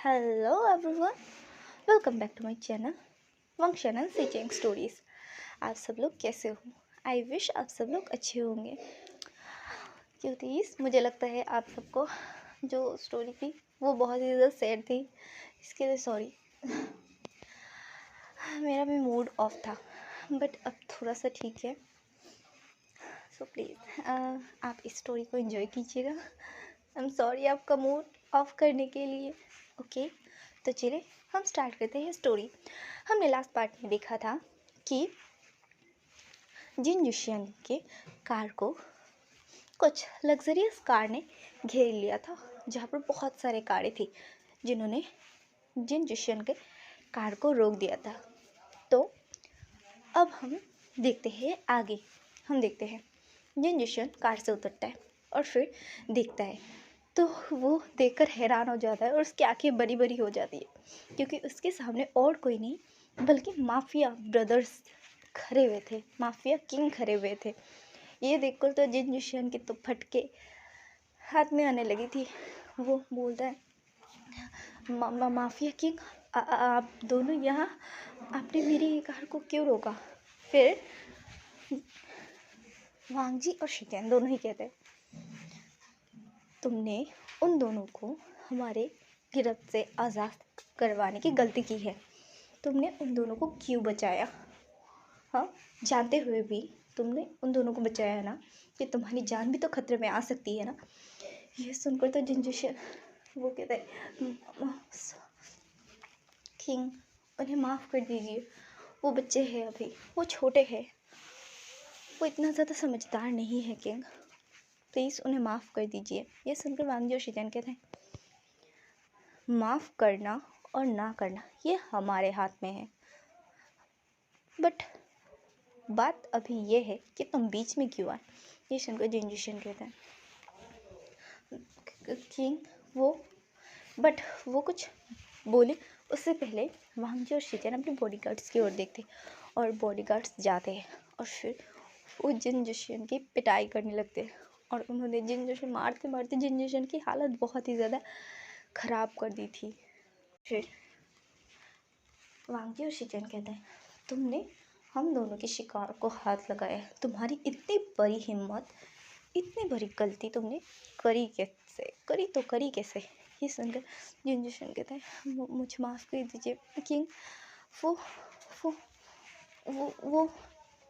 Hello everyone, welcome back to my channel function and stitching stories. आप सब लोग कैसे हो? आई विश आप सब लोग अच्छे होंगे। क्योंकि मुझे लगता है आप सबको जो स्टोरी थी वो बहुत ही ज़्यादा सैड थी, इसके लिए सॉरी। मेरा भी मूड ऑफ था बट अब थोड़ा सा ठीक है। सो प्लीज़ आप इस स्टोरी को एंजॉय कीजिएगा। आई एम सॉरी आपका मूड ऑफ करने के लिए। ओके, तो चलिए हम स्टार्ट करते हैं स्टोरी। हमने लास्ट पार्ट में देखा था कि जिन जुशियन के कार को कुछ लग्जरियस कार ने घेर लिया था, जहाँ पर बहुत सारे कारें थी जिन्होंने जिन जुशियन के कार को रोक दिया था। तो अब हम देखते हैं आगे। हम देखते हैं जिन जुशियन कार से उतरता है और फिर देखता है तो वो देखकर हैरान हो जाता है और उसकी आंखें बड़ी बड़ी हो जाती है, क्योंकि उसके सामने और कोई नहीं बल्कि माफिया ब्रदर्स खड़े हुए थे, माफिया किंग खड़े हुए थे। ये देखकर तो जिन जुशियन की तो फटके हाथ में आने लगी थी। वो बोलता है, माफिया किंग, आप दोनों यहाँ, आपने मेरी कार को क्यों रोका? फिर वांग जी और शिकेन दोनों ही कहते हैं, तुमने उन दोनों को हमारे गिरफ्त से आज़ाद करवाने की गलती की है। तुमने उन दोनों को क्यों बचाया? हाँ, जानते हुए भी तुमने उन दोनों को बचाया है ना, कि तुम्हारी जान भी तो खतरे में आ सकती है ना। ये सुनकर तो जिनजुशियन वो कहते हैं, किंग उन्हें माफ़ कर दीजिए, वो बच्चे हैं, अभी वो छोटे हैं, वो इतना ज़्यादा समझदार नहीं है किंग, प्लीज़ उन्हें माफ़ कर दीजिए। ये सुनकर वांग जी और शिजन कहते हैं, माफ़ करना और ना करना ये हमारे हाथ में है, बट बात अभी ये है कि तुम बीच में क्यों आए? ये सुनकर जिनजुशियन कहते हैं, किंग वो कुछ बोले उससे पहले वांग जी और शिजन अपने बॉडीगार्ड्स की ओर देखते और बॉडीगार्ड्स जाते हैं और फिर वो जिनजुशियन की पिटाई करने लगते हैं और उन्होंने जिनजुशियन मारते मारते जिनजुशियन की हालत बहुत ही ज़्यादा ख़राब कर दी थी। फिर वांग जी और शिजन कहते हैं, तुमने हम दोनों के शिकार को हाथ लगाया है, तुम्हारी इतनी बड़ी हिम्मत, इतनी बड़ी गलती तुमने करी कैसे? ये सुनकर जिनजुशियन कहते हैं, मुझे माफ़ कर दीजिए किंग, वो वो वो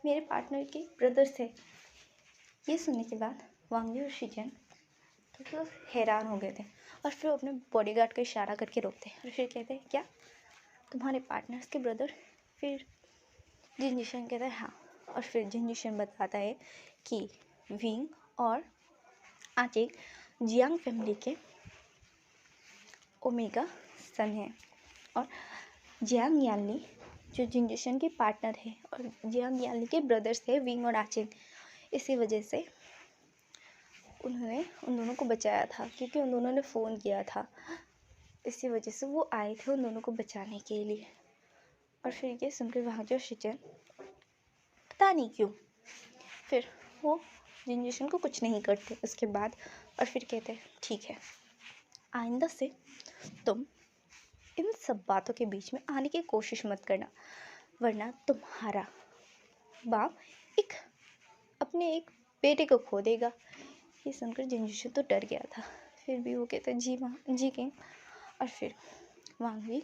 मेरे पार्टनर के ब्रदर थे। ये सुनने के बाद वांग जी और शिजन तो हैरान हो गए थे और फिर अपने बॉडीगार्ड का इशारा करके रोकते और फिर कहते हैं, क्या तुम्हारे पार्टनर्स के ब्रदर? फिर जिनजुशियन कहता है हाँ, और फिर जिनजुशियन बताता है कि विंग और आचिक जियांग फैमिली के ओमेगा सन है और जियांग यानली जो जिनजुशियन के पार्टनर है और जियांग यानली के ब्रदर्स थे विंग और आचिक। इसी वजह से उन्होंने उन दोनों को बचाया था, क्योंकि उन दोनों ने फ़ोन किया था, इसी वजह से वो आए थे उन दोनों को बचाने के लिए। और फिर ये सुनकर वहाँ जो शिजन पता नहीं क्यों फिर वो जिनजुशियन को कुछ नहीं करते उसके बाद, और फिर कहते हैं, ठीक है, आइंदा से तुम इन सब बातों के बीच में आने की कोशिश मत करना, वरना तुम्हारा बाप अपने एक बेटे को खो देगा। ये सुनकर जिनजुशियन तो डर गया था, फिर भी वो कहते हैं, जी माँ, जी किंग। और फिर वांग जी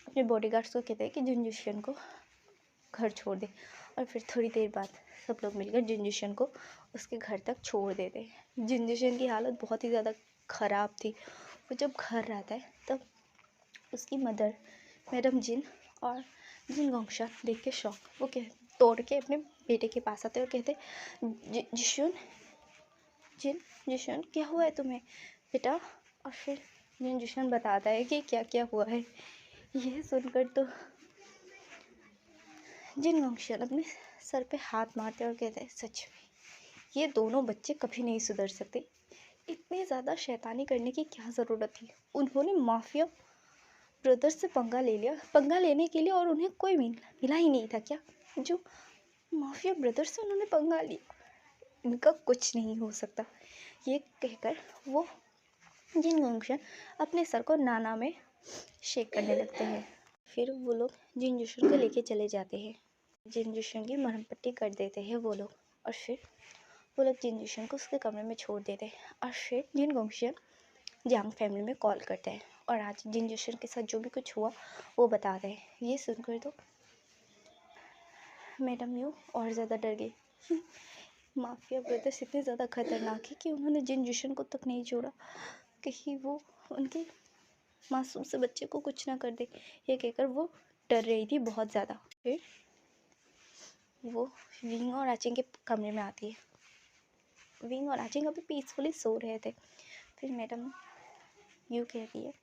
अपने बॉडीगार्ड्स को कहते हैं कि जिनजुशियन को घर छोड़ दे, और फिर थोड़ी देर बाद सब लोग मिलकर जिनजुशियन को उसके घर तक छोड़ देते हैं। जिनजुशियन की हालत बहुत ही ज़्यादा ख़राब थी। वो जब घर आता है तब उसकी मदर मैडम जिन और जिन गोंगशा देख के शौक, वो तोड़ के अपने बेटे के पास आते और कहते, जिशुन, जिशुन क्या हुआ है तुम्हें बेटा? और फिर जिशुन बताता है कि क्या क्या हुआ है। यह सुनकर तो जिन गोंगशा अपने सर पे हाथ मारते और कहते हैं, सच में ये दोनों बच्चे कभी नहीं सुधर सकते, इतनी ज़्यादा शैतानी करने की क्या ज़रूरत थी? उन्होंने माफिया ब्रदर्स से पंगा लेने के लिए, और उन्हें कोई मिला ही नहीं था क्या? जो माफिया ब्रदर्स से उन्होंने पंगा लिया, इनका कुछ नहीं हो सकता। ये कहकर वो जिन गोंगशा अपने सर को नाना में शेक करने लगते हैं। फिर वो लोग जिनजुशन को लेके चले जाते हैं। जिनजुशन की मरहम पट्टी कर देते हैं वो लोग, और फिर वो लोग जिनजुशन को उसके कमरे में छोड़ देते हैं। और फिर जिनगोंगशन जियांग फैमिली में कॉल करते हैं और आज जिनजुशन के साथ जो भी कुछ हुआ वो बताते हैं। ये सुनकर तो मैडम यू और ज़्यादा डर गई। माफिया ब्रदर्स इतने ज़्यादा खतरनाक है कि उन्होंने जिनजुशन को तक नहीं छोड़ा, कहीं वो उनके मासूम से बच्चे को कुछ ना कर दे, ये कहकर वो डर रही थी बहुत ज़्यादा। फिर वो विंग और आचिंग के कमरे में आती है। विंग और आचिंग अभी पीसफुली सो रहे थे। फिर मैडम यूँ कहती है,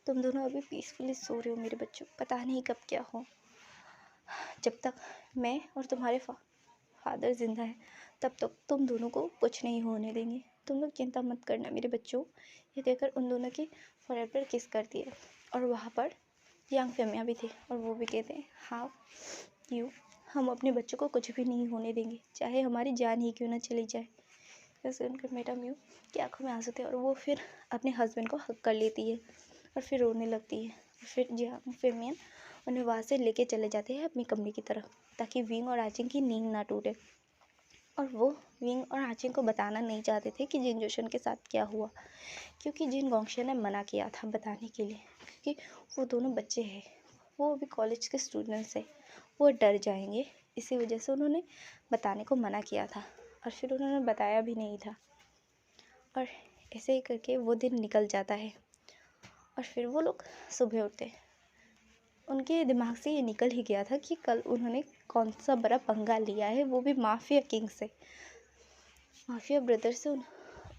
तुम दोनों अभी पीसफुली सो रहे हो मेरे बच्चों, पता नहीं कब क्या हो। जब तक मैं और तुम्हारे फादर जिंदा है तब तक तुम दोनों को कुछ नहीं होने देंगे, तुम लोग चिंता मत करना मेरे बच्चों। ये देखकर उन दोनों की फोrehead पर किस करती है। और वहाँ पर यांग फेमिया भी थे और वो भी कहते हैं, हाँ यू, हम अपने बच्चों को कुछ भी नहीं होने देंगे, चाहे हमारी जान ही क्यों ना चली जाए। ऐसे उनकर मैडम यू की आंखों में आंसू थे और वो फिर अपने हस्बैंड को हक कर लेती है और फिर रोने लगती है। फिर यांग फेमियन उन्हें वहाँ से लेके चले जाते हैं अपनी कमरे की तरफ, ताकि विंग और आचिंग की नींद ना टूटे। और वो विंग और आचिंग को बताना नहीं चाहते थे कि जिनजुशन के साथ क्या हुआ, क्योंकि जिनगोंगशन ने मना किया था बताने के लिए, क्योंकि वो दोनों बच्चे हैं, वो अभी कॉलेज के स्टूडेंट्स हैं, वो डर जाएंगे, इसी वजह से उन्होंने बताने को मना किया था। और फिर उन्होंने बताया भी नहीं था। और ऐसे ही करके वो दिन निकल जाता है। और फिर वो लोग सुबह उठते हैं। उनके दिमाग से ये निकल ही गया था कि कल उन्होंने कौन सा बड़ा पंगा लिया है, वो भी माफिया किंग से, माफिया ब्रदर से उन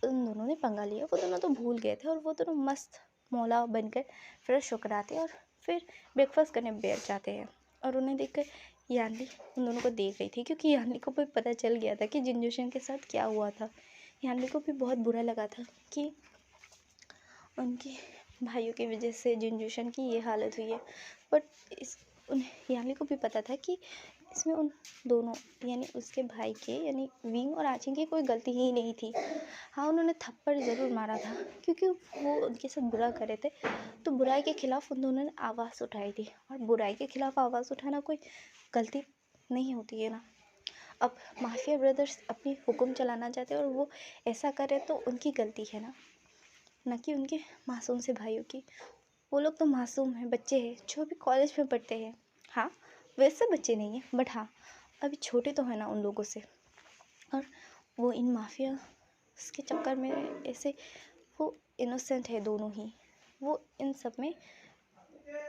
दोनों ने पंगा लिया। वो दोनों तो भूल गए थे और वो दोनों मस्त मौला बनकर फ्रेश होकर आते हैं और फिर ब्रेकफास्ट करने बैठ जाते हैं। और उन्हें देखकर यानली उन दोनों को देख रही थी, क्योंकि यानली को भी पता चल गया था कि जिनजुशन के साथ क्या हुआ था। यानली को भी बहुत बुरा लगा था कि उनके भाइयों की वजह से जिनजुशन की ये हालत हुई है। बट यानली को भी पता था कि इसमें उन दोनों यानी उसके भाई के यानी विंग और आचिंग की कोई गलती ही नहीं थी। हाँ, उन्होंने थप्पड़ ज़रूर मारा था क्योंकि वो उनके साथ बुरा कर रहे थे, तो बुराई के खिलाफ उन दोनों ने आवाज़ उठाई थी। और बुराई के खिलाफ आवाज़ उठाना कोई गलती नहीं होती है ना। अब माफिया ब्रदर्स अपनी हुक्म चलाना चाहते हैं और वो ऐसा करे तो उनकी गलती है ना कि उनके मासूम से भाइयों की। वो लोग तो मासूम हैं, बच्चे हैं जो अभी कॉलेज में पढ़ते हैं। हाँ, वैसे बच्चे नहीं हैं, बट हाँ अभी छोटे तो हैं ना उन लोगों से। और वो इन माफिया के चक्कर में ऐसे वो इनोसेंट है दोनों ही, वो इन सब में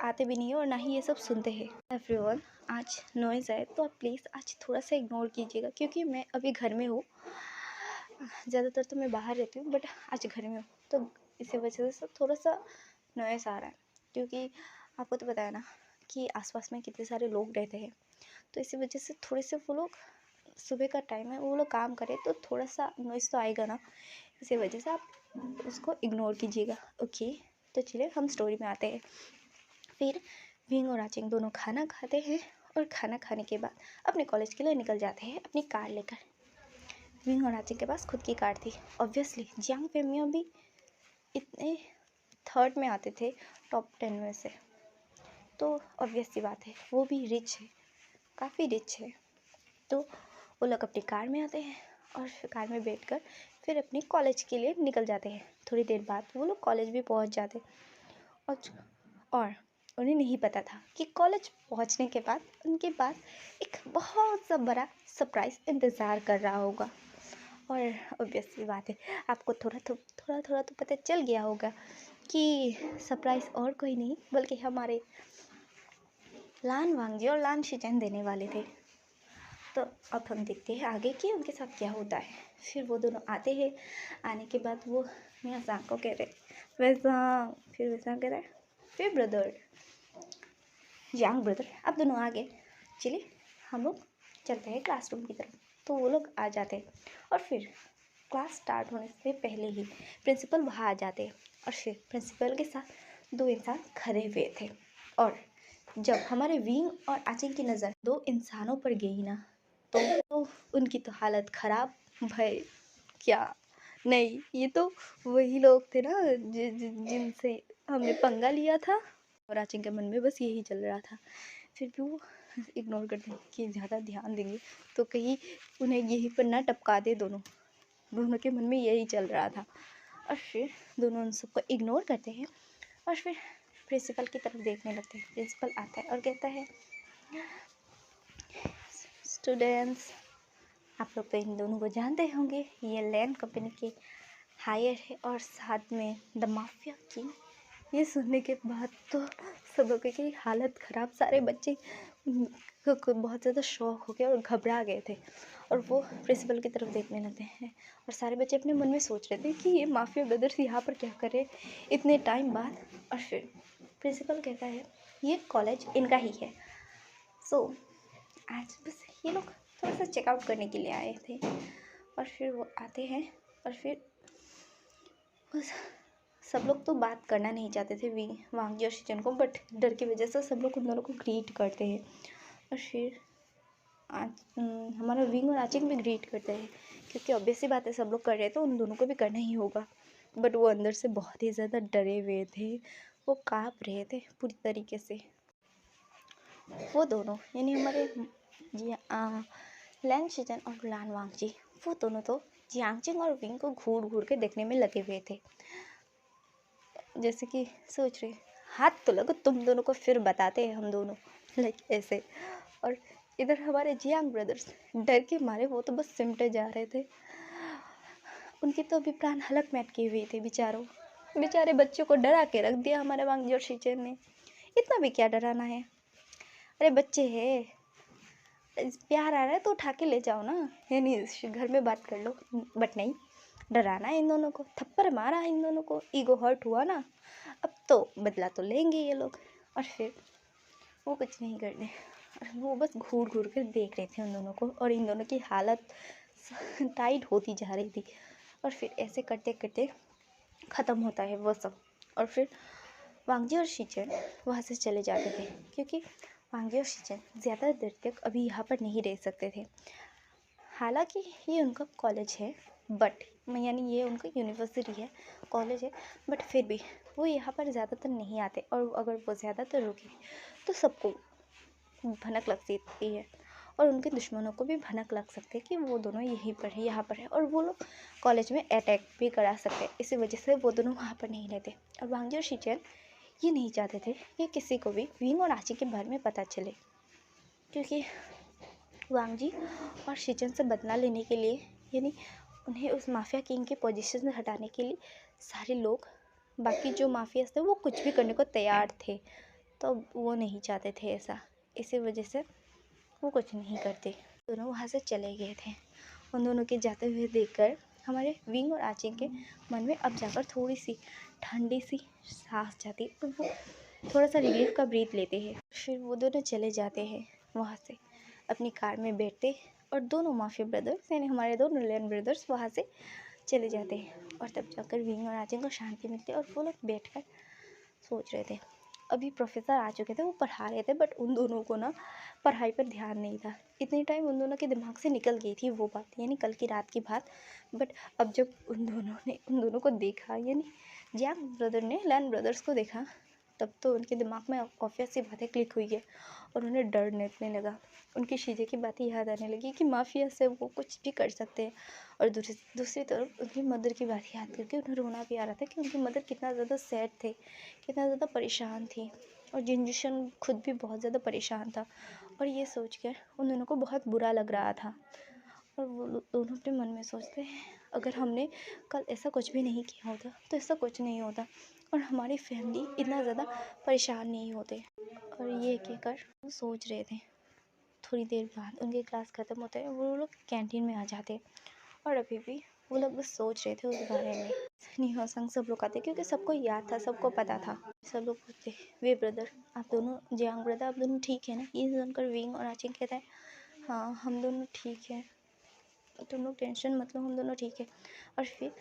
आते भी नहीं है और ना ही ये सब सुनते हैं। एवरीवन, आज नॉइज़ आए तो आप प्लीज़ आज थोड़ा सा इग्नोर कीजिएगा, क्योंकि मैं अभी घर में हूँ। ज़्यादातर तो मैं बाहर रहती हूँ, बट आज घर में हूँ, तो इसी वजह से थोड़ा सा नॉइज़ आ रहा है। क्योंकि आपको तो पता है ना कि आसपास में कितने सारे लोग रहते हैं, तो इसी वजह से थोड़े से वो लोग, सुबह का टाइम है, वो लोग काम करें तो थोड़ा सा नॉइज़ तो आएगा ना, इसी वजह से आप उसको इग्नोर कीजिएगा। ओके, तो चलिए हम स्टोरी में आते हैं। फिर विंग और आचिंग दोनों खाना खाते हैं और खाना खाने के बाद अपने कॉलेज के लिए निकल जाते हैं अपनी कार लेकर। विंग और आचिंग के पास खुद की कार थी। ऑब्वियसली जियांग फेमिया भी इतने थर्ड में आते थे टॉप 10 में से, तो ऑब्वियस सी बात है वो भी रिच है, काफ़ी रिच है। तो वो लोग अपनी कार में आते हैं और कार में बैठकर फिर अपने कॉलेज के लिए निकल जाते हैं। थोड़ी देर बाद वो लोग कॉलेज भी पहुंच जाते और उन्हें नहीं पता था कि कॉलेज पहुंचने के बाद उनके पास एक बहुत सा बड़ा सरप्राइज़ इंतज़ार कर रहा होगा। और ऑब्वियस सी बात है, आपको थोड़ा तो पता चल गया होगा कि सरप्राइज़ और कोई नहीं बल्कि हमारे लान वांगजी और लान शिचेन देने वाले थे। तो अब हम देखते हैं आगे कि उनके साथ क्या होता है। फिर वो दोनों आते हैं। आने के बाद वो मियाँ सांग को कह रहे वैसा, फिर वैसा कह रहा है फिर ब्रदर यंग ब्रदर, अब दोनों आ गए, चलिए हम लोग चलते हैं क्लासरूम की तरफ। तो वो लोग आ जाते हैं और फिर क्लास स्टार्ट होने से पहले ही प्रिंसिपल वहाँ आ जाते हैं और फिर प्रिंसिपल के साथ दो इंसान खड़े हुए थे। और जब हमारे विंग और आचिंग की नज़र दो इंसानों पर गई ना, तो उनकी तो हालत ख़राब, भाई क्या नहीं, ये तो वही लोग थे ना जिनसे हमने पंगा लिया था, और आचिंग के मन में बस यही चल रहा था। फिर भी वो इग्नोर करते हैं कि ज़्यादा ध्यान देंगे तो कहीं उन्हें यहीं पर ना टपका दे। दोनों दोनों के मन में यही चल रहा था। और फिर दोनों उन सबको इग्नोर करते हैं और फिर प्रिंसिपल की तरफ देखने लगते हैं। प्रिंसिपल आता है और कहता है, स्टूडेंट्स, आप लोग तो इन दोनों को जानते होंगे, ये लैंड कंपनी के हायर है और साथ में द माफिया किंग। ये सुनने के बाद तो सब लोगों की हालत ख़राब, सारे बच्चे को बहुत ज़्यादा शॉक हो गए और घबरा गए थे और वो प्रिंसिपल की तरफ देखने लगते हैं। और सारे बच्चे अपने मन में सोच रहे थे कि ये माफिया ब्रदर्स यहाँ पर क्या कर रहे इतने टाइम बाद। और फिर प्रिंसिपल कहता है, ये कॉलेज इनका ही है, सो आज बस ये लोग थोड़ा सा चेकआउट करने के लिए आए थे। और फिर वो आते हैं और फिर उस सब लोग तो बात करना नहीं चाहते थे वांगजी और शीचन को, बट डर की वजह से सब लोग उन दोनों को ग्रीट करते हैं। और फिर हमारा विंग और आचिंग भी ग्रीट करते हैं, क्योंकि ऑब्वियस सी बात है, सब लोग कर रहे थे, उन दोनों को भी करना ही होगा। बट वो अंदर से बहुत ही ज़्यादा डरे हुए थे, वो काँप रहे थे पूरी तरीके से। वो दोनों यानी हमारे लैन शीचन और लान वांगजी, वो दोनों तो जियांगचिंग और विंग को घूर घूर के देखने में लगे हुए थे, जैसे कि सोच रहे हाथ तो लगो तुम दोनों को, फिर बताते हैं हम दोनों, लाइक ऐसे। और इधर हमारे जियांग ब्रदर्स डर के मारे वो तो बस सिमटे जा रहे थे, उनके तो अभी प्राण हलक में अटके हुए थे। बेचारे बच्चों को डरा के रख दिया हमारे वांगजी और शीचन ने। इतना भी क्या डराना है, अरे बच्चे है, प्यार आ रहा है तो उठा के ले जाओ ना, है नहीं घर में बात कर लो। बट नहीं, डराना है इन दोनों को, थप्पड़ मारा इन दोनों को, ईगो हर्ट हुआ ना, अब तो बदला तो लेंगे ये लोग। और फिर वो कुछ नहीं करते, वो बस घूर घूर कर देख रहे थे उन दोनों को, और इन दोनों की हालत टाइट होती जा रही थी। और फिर ऐसे करते करते ख़त्म होता है वो सब। और फिर वांगजी और शीचन वहाँ से चले जाते थे, क्योंकि वांगजी और शीचन ज़्यादा देर तक अभी यहाँ पर नहीं रह सकते थे। हालांकि ये उनका कॉलेज है, बट यानी ये उनका यूनिवर्सिटी है, कॉलेज है, बट फिर भी वो यहाँ पर ज़्यादातर नहीं आते, और अगर वो ज़्यादातर रुके तो सबको भनक लग सकती है, और उनके दुश्मनों को भी भनक लग सकती है कि वो दोनों यहीं पर है, यहाँ पर है, और वो लोग कॉलेज में अटैक भी करा सकते हैं। इसी वजह से वो दोनों वहाँ पर नहीं रहते। और वांगजी और शीचन ये नहीं चाहते थे कि किसी को भी विंग और आची के बारे में पता चले, क्योंकि वांगजी और शीचन से बदला लेने के लिए, यानी उन्हें उस माफिया किंग के पोजीशन से हटाने के लिए सारे लोग, बाकी जो माफियाज थे, वो कुछ भी करने को तैयार थे, तो वो नहीं चाहते थे ऐसा। इसी वजह से वो कुछ नहीं करते, दोनों वहाँ से चले गए थे। उन दोनों के जाते हुए देखकर हमारे विंग और आची के मन में अब जाकर थोड़ी सी ठंडी सी सांस जाती, और वो थोड़ा सा रिलीफ का ब्रीथ लेते हैं। फिर वो दोनों चले जाते हैं वहाँ से, अपनी कार में बैठते, और दोनों माफिया ब्रदर्स यानी हमारे दोनों लेन ब्रदर्स वहाँ से चले जाते हैं। और तब जाकर विंग और आचिंग को शांति मिलती है, और वो लोग बैठकर सोच रहे थे। अभी प्रोफेसर आ चुके थे, वो पढ़ा रहे थे, बट उन दोनों को ना पढ़ाई पर ध्यान नहीं था। इतने टाइम उन दोनों के दिमाग से निकल गई थी वो बात, यानी कल की रात की बात। बट अब जब उन दोनों ने उन दोनों को देखा, यानी जियांग ब्रदर ने लैन ब्रदर्स को देखा, तब तो उनके दिमाग में ऑब्वियस सी बातें क्लिक हुई है, और उन्हें डर लगने लगा। उनकी शीजे की बातें याद आने लगी कि माफिया से वो कुछ भी कर सकते हैं। और दूसरी तरफ उनकी मदर की बात याद करके उन्हें रोना भी आ रहा था कि उनकी मदर कितना ज़्यादा सैड थे, कितना ज़्यादा परेशान थी, और जिनजुशन खुद भी बहुत ज़्यादा परेशान था। और ये सोच कर उन दोनों को बहुत बुरा लग रहा था, और वो दोनों अपने मन में सोचते हैं, अगर हमने कल ऐसा कुछ भी नहीं किया होता तो ऐसा कुछ नहीं होता, और हमारी फैमिली इतना ज़्यादा परेशान नहीं होते। और ये कहकर वो सोच रहे थे। थोड़ी देर बाद उनकी क्लास ख़त्म होते हैं, वो लोग कैंटीन में आ जाते हैं, और अभी भी वो लोग बस सोच रहे थे उस बारे में। निहो संग सब लोग आते, क्योंकि सबको याद था, सबको पता था। सब लोग पूछते, वे ब्रदर आप दोनों, जियांग ब्रदर आप दोनों ठीक है ना? ये सुनकर विंग और आचिंग कहता है, हाँ हम दोनों ठीक है, तुम लोग टेंशन मत लो, हम दोनों ठीक है। और फिर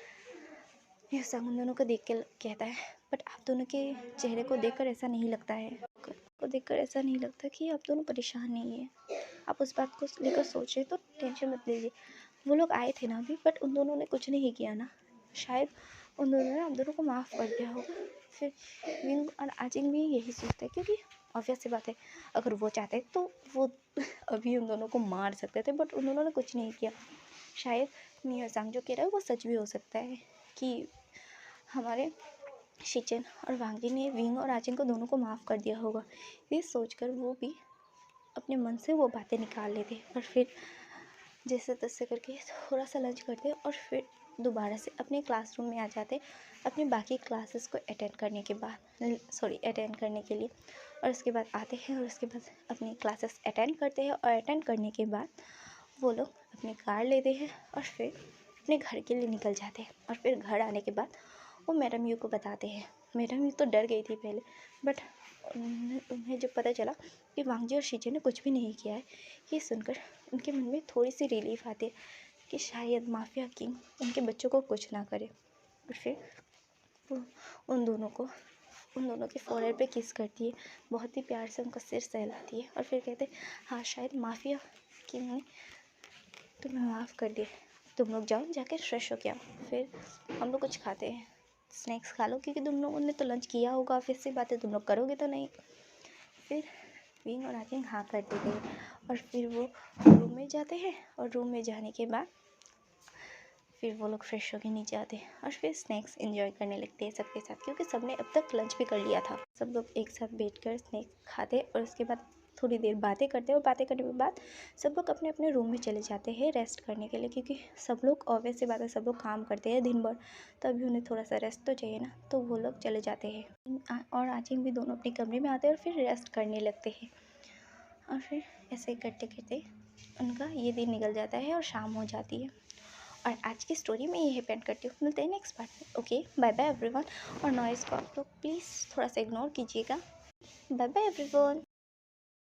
यह संग उन दोनों को देख के कहता है, बट आप दोनों के चेहरे को देखकर ऐसा नहीं लगता है, को देखकर ऐसा नहीं लगता कि आप दोनों परेशान नहीं है। आप उस बात को लेकर सोच रहे तो टेंशन मत लीजिए। वो लोग आए थे ना अभी, बट उन दोनों ने कुछ नहीं किया ना, शायद उन दोनों ने हम दोनों को माफ़ कर दिया होगा। फिर विंग और आजिंग भी यही सोचते हैं, क्योंकि ऑब्वियस सी बात है, अगर वो चाहते तो वो अभी उन दोनों को मार सकते थे, बट उन दोनों ने कुछ नहीं किया। शायद मियो सांग जो कह रहा है वो सच भी हो सकता है कि हमारे शिचन और वांगी ने विंग और आजिंग को दोनों को माफ़ कर दिया होगा। ये सोचकर वो भी अपने मन से वो बातें निकाल लेते और फिर जैसे तैसे करके थोड़ा सा लंच करते और फिर दोबारा से अपने क्लासरूम में आ जाते अपनी बाकी क्लासेस को अटेंड करने के लिए। और उसके बाद आते हैं और उसके बाद अपनी क्लासेस अटेंड करते हैं और अटेंड करने के बाद वो लोग अपनी कार लेते हैं और फिर अपने घर के लिए निकल जाते हैं। और फिर घर आने के बाद वो मैडम यू को बताते हैं। मैडम यू तो डर गई थी पहले, बट उन्हें जब पता चला कि वांगजी और शीजे ने कुछ भी नहीं किया है, ये सुनकर उनके मन में थोड़ी सी रिलीफ आती है कि शायद माफिया किंग उनके बच्चों को कुछ ना करे। और फिर वो उन दोनों के फोrehead पे किस करती है, बहुत ही प्यार से उनका सिर सहलाती है और फिर कहते हाँ शायद माफिया किंग ने तुम्हें माफ़ कर दिया, तुम लोग जाओ जाकर फ्रेश हो के आओ, फिर हम लोग कुछ खाते हैं, स्नैक्स खा लो, क्योंकि तुम लोगों ने तो लंच किया होगा, फिर से बातें तुम लोग करोगे तो नहीं। फिर विंग और आजिंग हाँ कर देते हैं और फिर वो रूम में जाते हैं और रूम में जाने के बाद फिर वो लोग फ्रेश होके नीचे आते हैं और फिर स्नैक्स एंजॉय करने लगते हैं सबके साथ, क्योंकि सबने अब तक लंच भी कर लिया था। सब लोग एक साथ बैठकर स्नैक्स खाते और उसके बाद थोड़ी देर बातें करते हैं और बातें करने के बाद सब लोग अपने अपने रूम में चले जाते हैं रेस्ट करने के लिए, क्योंकि सब लोग ऑब्वियस सी बात है, सब लोग काम करते हैं दिन भर, तो अभी उन्हें थोड़ा सा रेस्ट तो चाहिए ना, तो वो लोग चले जाते हैं और आजिंग भी दोनों अपने कमरे में आते हैं और फिर रेस्ट करने लगते हैं। और फिर ऐसे करते करते उनका ये दिन निकल जाता है और शाम हो जाती है। और आज की स्टोरी में यही पेंट करती हूँ, मिलते हैं नेक्स्ट पार्ट में। Okay, bye bye everyone. और नॉइज़ को आप लोग प्लीज़ थोड़ा सा इग्नोर कीजिएगा। Bye bye everyone.